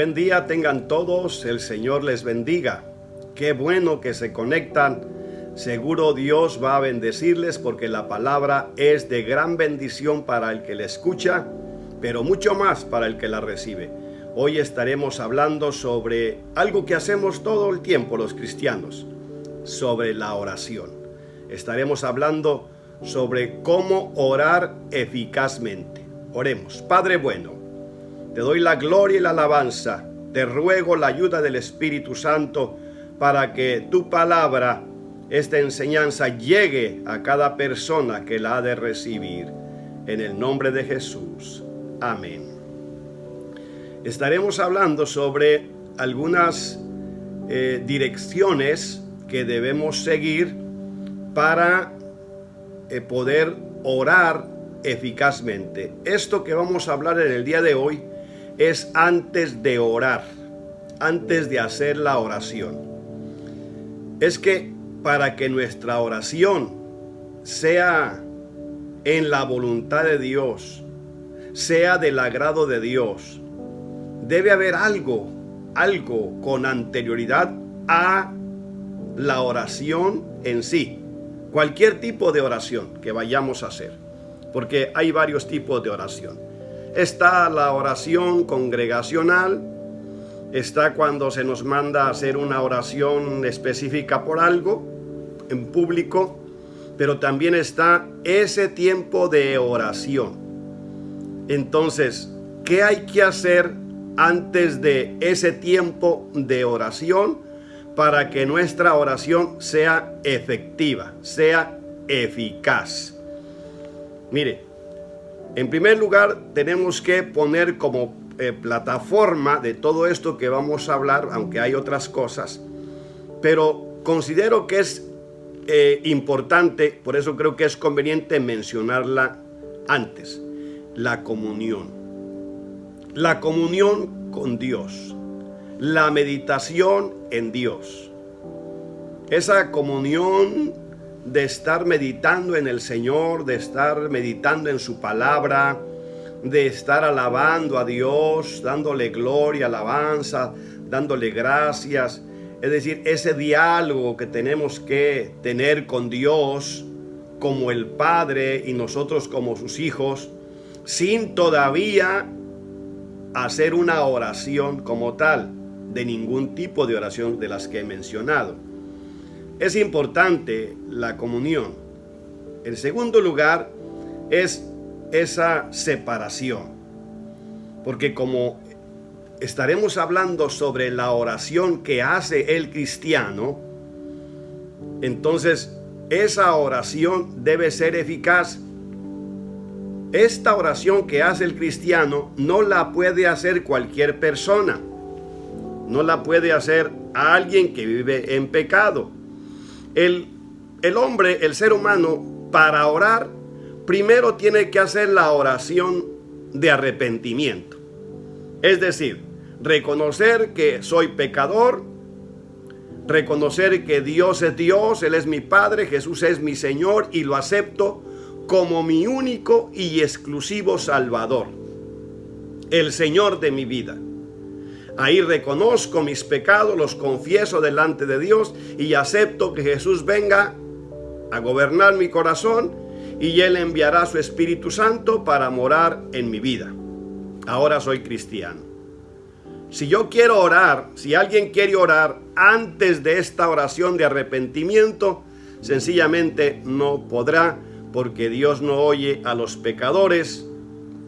buen día tengan todos, el Señor les bendiga. Qué bueno que se conectan. Seguro Dios va a bendecirles porque la palabra es de gran bendición para el que la escucha, pero mucho más para el que la recibe. Hoy estaremos hablando sobre algo que hacemos todo el tiempo los cristianos, sobre la oración. Estaremos hablando sobre cómo orar eficazmente. Oremos. Padre bueno, te doy la gloria y la alabanza. Te ruego la ayuda del Espíritu Santo para que tu palabra, esta enseñanza, llegue a cada persona que la ha de recibir. En el nombre de Jesús. Amén. Estaremos hablando sobre algunas direcciones que debemos seguir para poder orar eficazmente. Esto que vamos a hablar en el día de hoy es antes de orar, antes de hacer la oración. Es que para que nuestra oración sea en la voluntad de Dios, sea del agrado de Dios, debe haber algo con anterioridad a la oración en sí. Cualquier tipo de oración que vayamos a hacer, porque hay varios tipos de oración. Está la oración congregacional, está cuando se nos manda a hacer una oración específica por algo en público, pero también está ese tiempo de oración. Entonces, ¿qué hay que hacer antes de ese tiempo de oración para que nuestra oración sea efectiva, sea eficaz? Mire, en primer lugar tenemos que poner como plataforma de todo esto que vamos a hablar, aunque hay otras cosas, pero considero que es importante, por eso creo que es conveniente mencionarla antes: la comunión. La comunión con Dios, la meditación en Dios. Esa comunión de estar meditando en el Señor, de estar meditando en su palabra, de estar alabando a Dios, dándole gloria, alabanza, dándole gracias. Es decir, ese diálogo que tenemos que tener con Dios como el Padre y nosotros como sus hijos, sin todavía hacer una oración como tal, de ningún tipo de oración de las que he mencionado. Es importante la comunión. En segundo lugar, es esa separación. Porque como estaremos hablando sobre la oración que hace el cristiano, entonces esa oración debe ser eficaz. Esta oración que hace el cristiano no la puede hacer cualquier persona. No la puede hacer alguien que vive en pecado. El hombre, el ser humano, para orar, primero tiene que hacer la oración de arrepentimiento. Es decir, reconocer que soy pecador, reconocer que Dios es Dios, Él es mi Padre, Jesús es mi Señor y lo acepto como mi único y exclusivo Salvador, el Señor de mi vida. Ahí reconozco mis pecados, los confieso delante de Dios y acepto que Jesús venga a gobernar mi corazón y Él enviará su Espíritu Santo para morar en mi vida. Ahora soy cristiano. Si yo quiero orar, si alguien quiere orar antes de esta oración de arrepentimiento, sencillamente no podrá, porque Dios no oye a los pecadores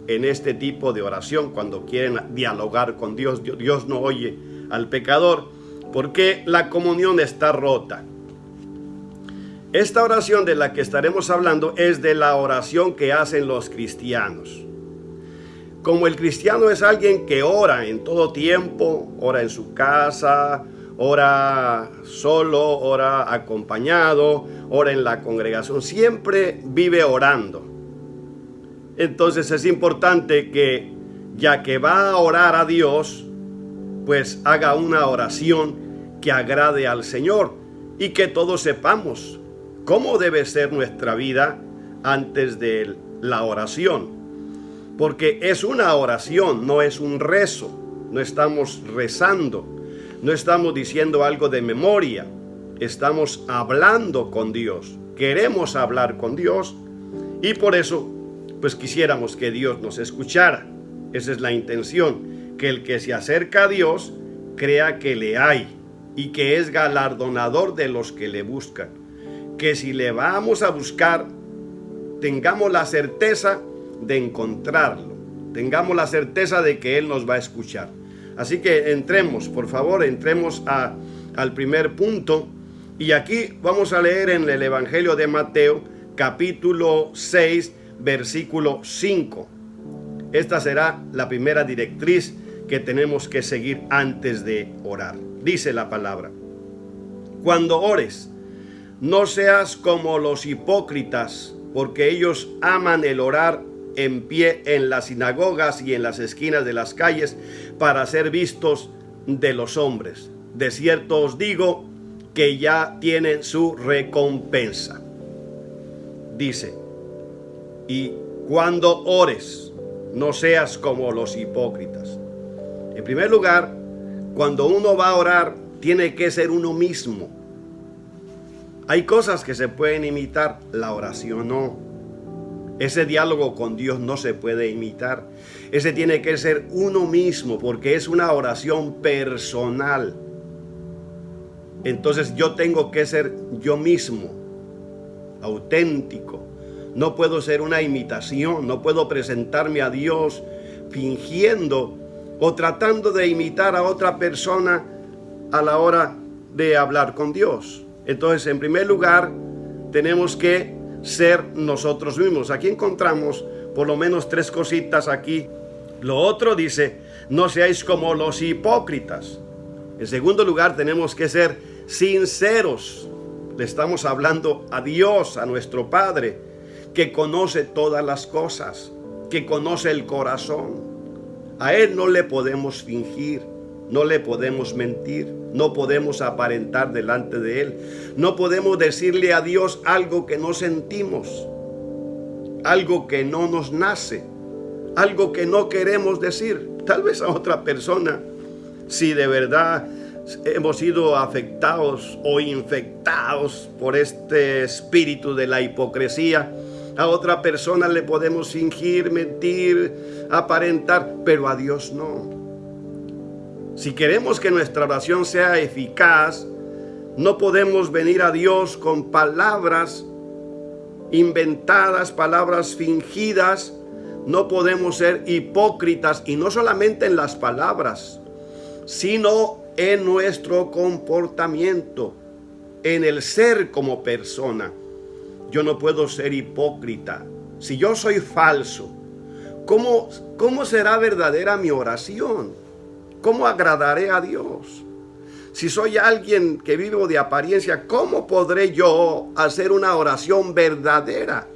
en este tipo de oración. Cuando quieren dialogar con Dios, Dios no oye al pecador, porque la comunión está rota. Esta oración de la que estaremos hablando es de la oración que hacen los cristianos. Como el cristiano es alguien que ora en todo tiempo, ora en su casa, ora solo, ora acompañado, ora en la congregación, siempre vive orando. Entonces es importante que, ya que va a orar a Dios, pues haga una oración que agrade al Señor y que todos sepamos cómo debe ser nuestra vida antes de la oración. Porque es una oración, no es un rezo, no estamos rezando, no estamos diciendo algo de memoria, estamos hablando con Dios, queremos hablar con Dios y por eso pues quisiéramos que Dios nos escuchara. Esa es la intención, que el que se acerca a Dios crea que le hay y que es galardonador de los que le buscan. Que si le vamos a buscar, tengamos la certeza de encontrarlo, tengamos la certeza de que Él nos va a escuchar. Así que entremos, por favor, entremos al primer punto. Y aquí vamos a leer en el Evangelio de Mateo, capítulo 6, versículo 5. Esta será la primera directriz que tenemos que seguir antes de orar. Dice la palabra: cuando ores, no seas como los hipócritas, porque ellos aman el orar en pie en las sinagogas y en las esquinas de las calles para ser vistos de los hombres. De cierto os digo que ya tienen su recompensa. Dice: y cuando ores, no seas como los hipócritas. En primer lugar, cuando uno va a orar, tiene que ser uno mismo. Hay cosas que se pueden imitar, la oración no. Ese diálogo con Dios no se puede imitar. Ese tiene que ser uno mismo, porque es una oración personal. Entonces yo tengo que ser yo mismo, auténtico. No puedo ser una imitación, no puedo presentarme a Dios fingiendo o tratando de imitar a otra persona a la hora de hablar con Dios. Entonces, en primer lugar, tenemos que ser nosotros mismos. Aquí encontramos por lo menos 3 cositas aquí. Lo otro dice: no seáis como los hipócritas. En segundo lugar, tenemos que ser sinceros. Le estamos hablando a Dios, a nuestro Padre, que conoce todas las cosas, que conoce el corazón. A Él no le podemos fingir, no le podemos mentir, no podemos aparentar delante de Él. No podemos decirle a Dios algo que no sentimos, algo que no nos nace, algo que no queremos decir. Tal vez a otra persona, si de verdad hemos sido afectados o infectados por este espíritu de la hipocresía, a otra persona le podemos fingir, mentir, aparentar, pero a Dios no. Si queremos que nuestra oración sea eficaz, no podemos venir a Dios con palabras inventadas, palabras fingidas. No podemos ser hipócritas, y no solamente en las palabras, sino en nuestro comportamiento, en el ser como persona. Yo no puedo ser hipócrita. Si yo soy falso, ¿cómo será verdadera mi oración? ¿Cómo agradaré a Dios? Si soy alguien que vivo de apariencia, ¿cómo podré yo hacer una oración verdadera?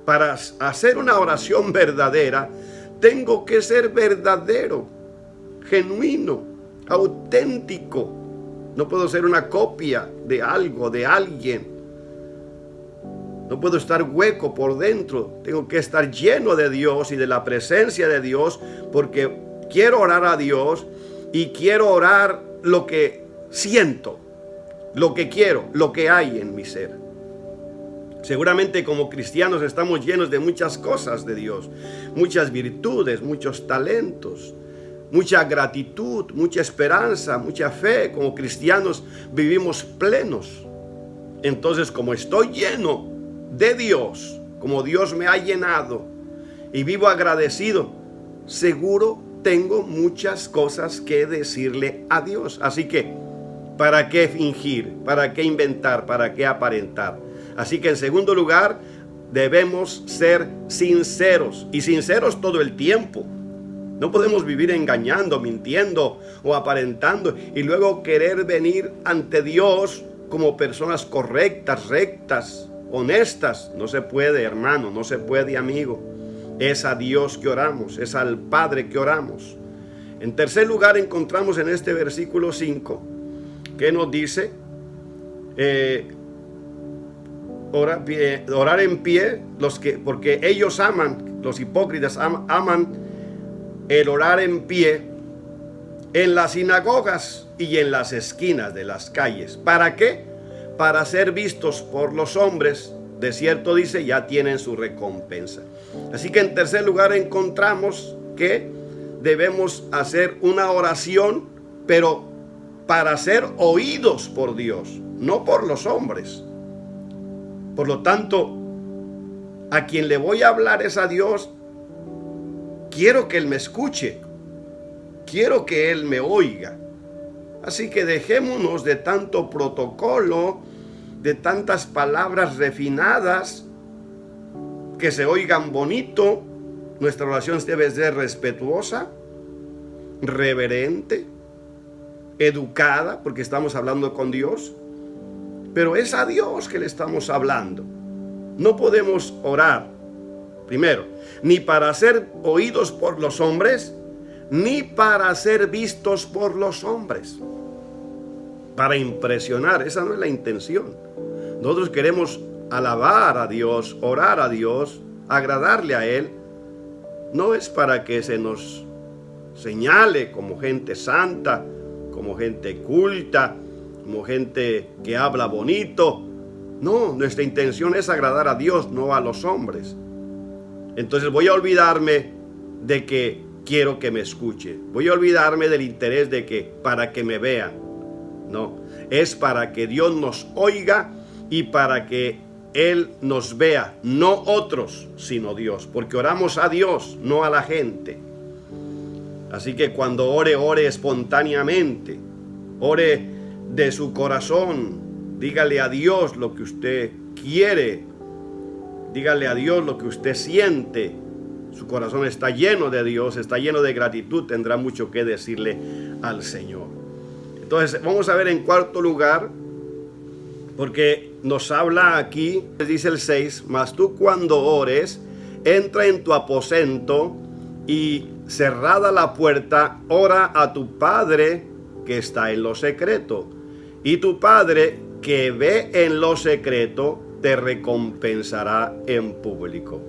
Para hacer una oración verdadera, tengo que ser verdadero, genuino, auténtico. No puedo ser una copia de algo, de alguien. No puedo estar hueco por dentro. Tengo que estar lleno de Dios y de la presencia de Dios, porque quiero orar a Dios y quiero orar lo que siento, lo que quiero, lo que hay en mi ser. Seguramente como cristianos estamos llenos de muchas cosas de Dios, muchas virtudes, muchos talentos, mucha gratitud, mucha esperanza, mucha fe. Como cristianos vivimos plenos. Entonces, como estoy lleno de Dios, como Dios me ha llenado y vivo agradecido, seguro tengo muchas cosas que decirle a Dios. Así que, ¿para qué fingir? ¿Para qué inventar? ¿Para qué aparentar? Así que en segundo lugar, debemos ser sinceros, y sinceros todo el tiempo. No podemos vivir engañando, mintiendo o aparentando y luego querer venir ante Dios como personas correctas, rectas, honestas. No se puede, hermano, no se puede, amigo. Es a Dios que oramos, es al Padre que oramos. En tercer lugar, encontramos en este versículo 5 que nos dice orar en pie, porque ellos aman, los hipócritas aman el orar en pie en las sinagogas y en las esquinas de las calles. ¿Para qué? Para ser vistos por los hombres. De cierto, dice, ya tienen su recompensa. Así que en tercer lugar encontramos que debemos hacer una oración, pero para ser oídos por Dios, no por los hombres. Por lo tanto, a quien le voy a hablar es a Dios. Quiero que Él me escuche. Quiero que Él me oiga. Así que dejémonos de tanto protocolo, de tantas palabras refinadas que se oigan bonito. Nuestra oración debe ser respetuosa, reverente, educada, porque estamos hablando con Dios. Pero es a Dios que le estamos hablando. No podemos orar, primero, ni para ser oídos por los hombres, ni para ser vistos por los hombres, para impresionar. Esa no es la intención. Nosotros queremos alabar a Dios, orar a Dios, agradarle a Él. No es para que se nos señale como gente santa, como gente culta, como gente que habla bonito. No, nuestra intención es agradar a Dios, no a los hombres. Entonces voy a olvidarme de que quiero que me escuche. Voy a olvidarme del interés de que para que me vean. No, es para que Dios nos oiga y para que Él nos vea, no otros, sino Dios, porque oramos a Dios, no a la gente. Así que cuando ore, ore espontáneamente, ore de su corazón, dígale a Dios lo que usted quiere, dígale a Dios lo que usted siente. Su corazón está lleno de Dios, está lleno de gratitud, tendrá mucho que decirle al Señor. Entonces vamos a ver en cuarto lugar, porque nos habla aquí, dice el 6, mas tú cuando ores, entra en tu aposento y cerrada la puerta, ora a tu Padre que está en lo secreto, y tu Padre que ve en lo secreto te recompensará en público.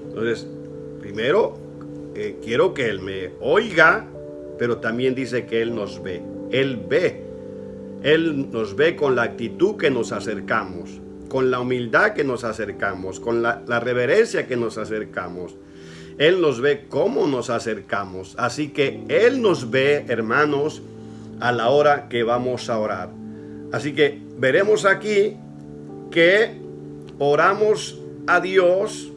Entonces, primero, quiero que Él me oiga, pero también dice que Él nos ve. Él ve. Él nos ve con la actitud que nos acercamos, con la humildad que nos acercamos, con la reverencia que nos acercamos. Él nos ve cómo nos acercamos. Así que Él nos ve, hermanos, a la hora que vamos a orar. Así que veremos aquí que oramos a Dios,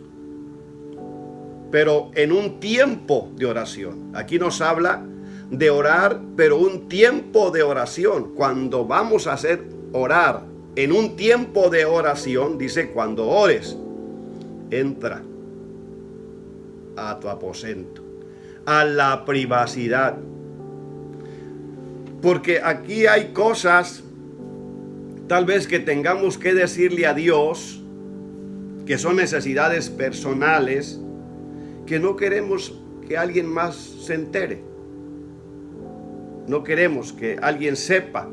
pero en un tiempo de oración. Aquí nos habla de orar, pero un tiempo de oración. Cuando vamos a hacer orar en un tiempo de oración, dice, cuando ores, entra a tu aposento, a la privacidad. Porque aquí hay cosas, tal vez que tengamos que decirle a Dios, que son necesidades personales, que no queremos que alguien más se entere. No queremos que alguien sepa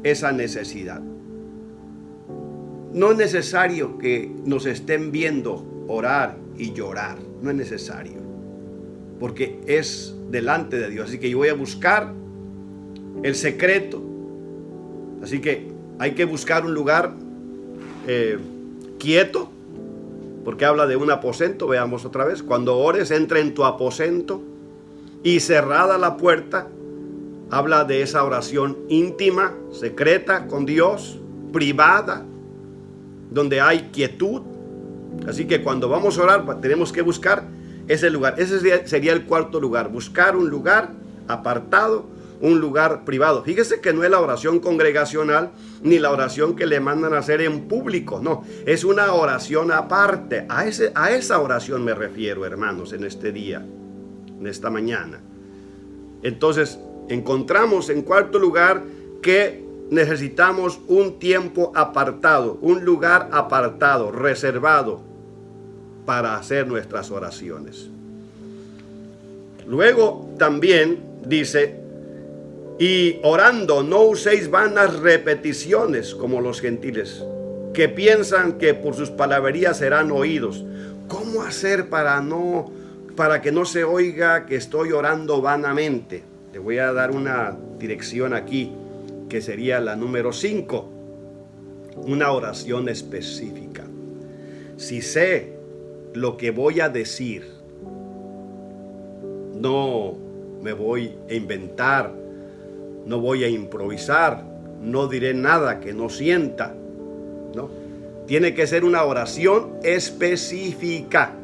esa necesidad. No es necesario que nos estén viendo orar y llorar. No es necesario. Porque es delante de Dios. Así que yo voy a buscar el secreto. Así que hay que buscar un lugar quieto. Porque habla de un aposento. Veamos otra vez. Cuando ores, entra en tu aposento y cerrada la puerta. Habla de esa oración íntima, secreta con Dios, privada, donde hay quietud. Así que cuando vamos a orar tenemos que buscar ese lugar. Ese sería el cuarto lugar. Buscar un lugar apartado, un lugar privado. Fíjese que no es la oración congregacional ni la oración que le mandan a hacer en público. No, es una oración aparte. A esa oración me refiero, hermanos, en este día, en esta mañana. Entonces, encontramos en cuarto lugar que necesitamos un tiempo apartado, un lugar apartado, reservado para hacer nuestras oraciones. Luego también dice, y orando no uséis vanas repeticiones como los gentiles, que piensan que por sus palabrerías serán oídos. ¿Cómo hacer para que no se oiga que estoy orando vanamente? Te voy a dar una dirección aquí, que sería la número 5. Una oración específica. Si sé lo que voy a decir, no me voy a inventar, no voy a improvisar, no diré nada que no sienta, ¿no? Tiene que ser una oración específica.